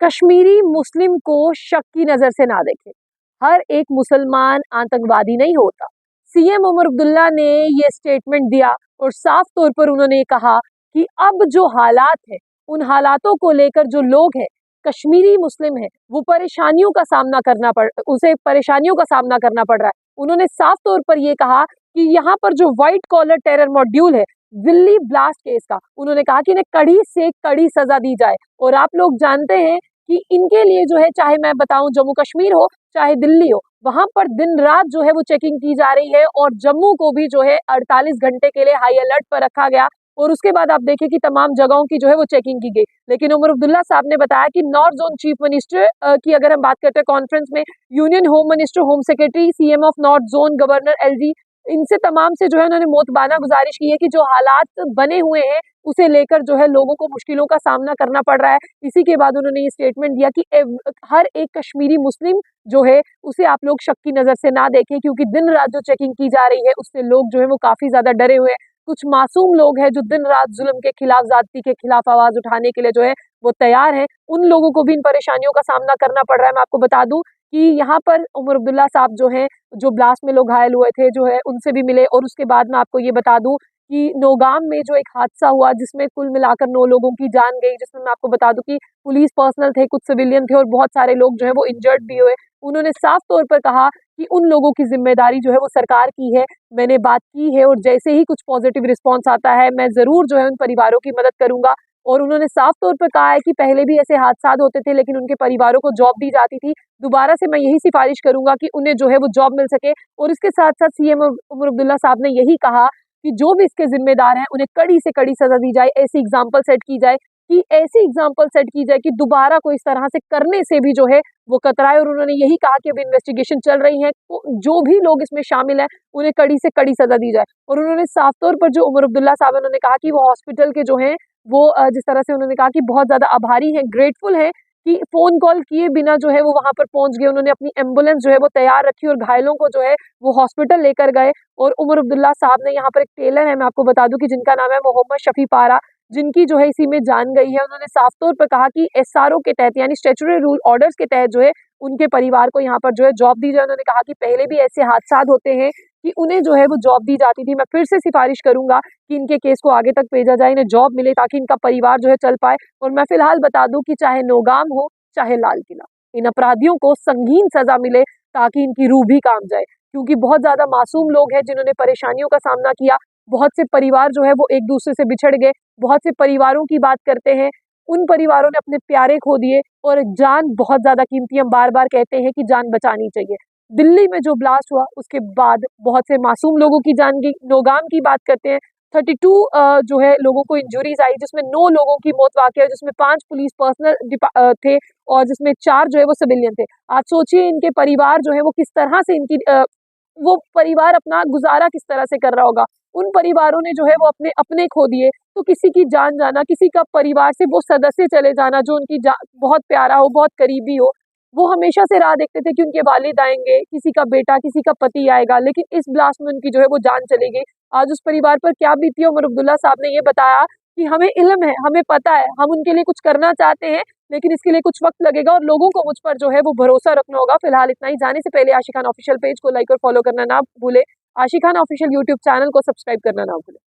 कश्मीरी मुस्लिम को शक की नजर से ना देखें। हर एक मुसलमान आतंकवादी नहीं होता। सीएम उमर अब्दुल्ला ने ये स्टेटमेंट दिया और साफ तौर पर उन्होंने कहा कि अब जो हालात है, उन हालातों को लेकर जो लोग हैं, कश्मीरी मुस्लिम है, वो परेशानियों का सामना करना पड़ रहा है। उन्होंने साफ तौर पर ये कहा कि यहाँ पर जो व्हाइट कॉलर टेरर मॉड्यूल है, दिल्ली ब्लास्ट केस का, उन्होंने कहा कि इन्हें कड़ी से कड़ी सजा दी जाए। और आप लोग जानते हैं कि इनके लिए जो है, चाहे मैं बताऊं जम्मू कश्मीर हो चाहे दिल्ली हो, वहां पर दिन रात जो है वो चेकिंग की जा रही है। और जम्मू को भी जो है 48 घंटे के लिए हाई अलर्ट पर रखा गया। और उसके बाद आप देखिए कि तमाम जगहों की जो है वो चेकिंग की गई। लेकिन उमर अब्दुल्ला साहब ने बताया कि नॉर्थ जोन चीफ मिनिस्टर की अगर हम बात करते हैं कॉन्फ्रेंस में, union home minister, home secretary, CM of north zone, governor LG, इनसे तमाम से जो है उन्होंने मोतबाना गुजारिश की है कि जो हालात बने हुए हैं उसे लेकर जो है लोगों को मुश्किलों का सामना करना पड़ रहा है। इसी के बाद उन्होंने ये स्टेटमेंट दिया कि हर एक कश्मीरी मुस्लिम जो है उसे आप लोग शक की नजर से ना देखें, क्योंकि दिन रात जो चेकिंग की जा रही है उससे लोग जो है वो काफी ज्यादा डरे हुए हैं। कुछ मासूम लोग हैं जो दिन रात जुल्म के खिलाफ, ज्यादती के खिलाफ आवाज उठाने के लिए जो है वो तैयार है। उन लोगों को भी इन परेशानियों का सामना करना पड़ रहा है। मैं आपको बता दूं कि यहाँ पर उमर अब्दुल्ला साहब जो हैं, जो ब्लास्ट में लोग घायल हुए थे, जो है उनसे भी मिले। और उसके बाद मैं आपको ये बता दूं कि नौगाम में जो एक हादसा हुआ जिसमें कुल मिलाकर 9 लोगों की जान गई, जिसमें मैं आपको बता दूं कि पुलिस पर्सनल थे, कुछ सिविलियन थे और बहुत सारे लोग जो है वो इंजर्ड भी हुए। उन्होंने साफ तौर पर कहा कि उन लोगों की जिम्मेदारी जो है वो सरकार की है। मैंने बात की है और जैसे ही कुछ पॉजिटिव रिस्पॉन्स आता है मैं जरूर जो है उन परिवारों की मदद करूंगा। और उन्होंने साफ तौर पर कहा है कि पहले भी ऐसे हादसा होते थे लेकिन उनके परिवारों को जॉब दी जाती थी। दोबारा से मैं यही सिफारिश करूंगा कि उन्हें जो है वो जॉब मिल सके। और इसके साथ साथ सीएम उमर अब्दुल्ला साहब ने यही कहा कि जो भी इसके जिम्मेदार हैं उन्हें कड़ी से कड़ी सजा दी जाए। ऐसी एग्जाम्पल सेट की जाए कि दोबारा कोई इस तरह से करने से भी जो है वो कतराए। और उन्होंने यही कहा कि अब इन्वेस्टिगेशन चल रही है, तो जो भी लोग इसमें शामिल हैं उन्हें कड़ी से कड़ी सजा दी जाए। और उन्होंने साफ तौर पर जो उमर अब्दुल्ला साहब उन्होंने कहा कि वो हॉस्पिटल के जो हैं वो जिस तरह से उन्होंने कहा कि बहुत ज्यादा आभारी हैं, ग्रेटफुल हैं कि फोन कॉल किए बिना जो है वो वहां पर पहुंच गए। उन्होंने अपनी एम्बुलेंस जो है वो तैयार रखी और घायलों को जो है वो हॉस्पिटल लेकर गए। और उमर अब्दुल्ला साहब ने, यहाँ पर एक टेलर है, मैं आपको बता दूं कि जिनका नाम है मोहम्मद शफी पारा, जिनकी जो है इसी में जान गई है। उन्होंने साफ तौर पर कहा कि एसआरओ के तहत, यानी स्टैट्यूटरी रूल ऑर्डर्स के तहत जो है उनके परिवार को यहाँ पर जो है जॉब दी जाए। उन्होंने कहा कि पहले भी ऐसे हादसा होते हैं कि उन्हें जो है वो जॉब दी जाती थी। मैं फिर से सिफारिश करूंगा कि इनके केस को आगे तक भेजा जाए, इन्हें जॉब मिले ताकि इनका परिवार जो है चल पाए। और मैं फिलहाल बता दूं कि चाहे नौगाम हो चाहे लाल किला, इन अपराधियों को संगीन सजा मिले ताकि इनकी रूह भी काम जाए, क्योंकि बहुत ज्यादा मासूम लोग हैं जिन्होंने परेशानियों का सामना किया। बहुत से परिवार जो है वो एक दूसरे से बिछड़ गए। बहुत से परिवारों की बात करते हैं, उन परिवारों ने अपने प्यारे खो दिए। और जान बहुत ज्यादा कीमती, हम बार बार कहते हैं कि जान बचानी चाहिए। दिल्ली में जो ब्लास्ट हुआ उसके बाद बहुत से मासूम लोगों की जान गई। नौगाम की बात करते हैं, 32 जो है लोगों को इंजरीज आई, जिसमें 9 लोगों की मौत वाकई है, जिसमें 5 पुलिस पर्सनल थे और जिसमें 4 जो है वो सिविलियन थे। आप सोचिए इनके परिवार जो है वो किस तरह से वो परिवार अपना गुजारा किस तरह से कर रहा होगा। उन परिवारों ने जो है वो अपने अपने खो दिए। तो किसी की जान जाना, किसी का परिवार से वो सदस्य चले जाना जो उनकी बहुत प्यारा हो, बहुत करीबी हो, वो हमेशा से राह देखते थे कि उनके वालिद आएंगे, किसी का बेटा, किसी का पति आएगा, लेकिन इस ब्लास्ट में उनकी जो है वो जान चली गई। आज उस परिवार पर क्या बीती है, उमर अब्दुल्ला साहब ने ये बताया कि हमें इल्म है, हमें पता है, हम उनके लिए कुछ करना चाहते हैं, लेकिन इसके लिए कुछ वक्त लगेगा और लोगों को मुझ पर जो है वो भरोसा रखना होगा। फिलहाल इतना ही। जाने से पहले आशिक खान ऑफिशियल पेज को लाइक और फॉलो करना ना भूले। आशिक खान ऑफिशियल यूट्यूब चैनल को सब्सक्राइब करना ना भूले।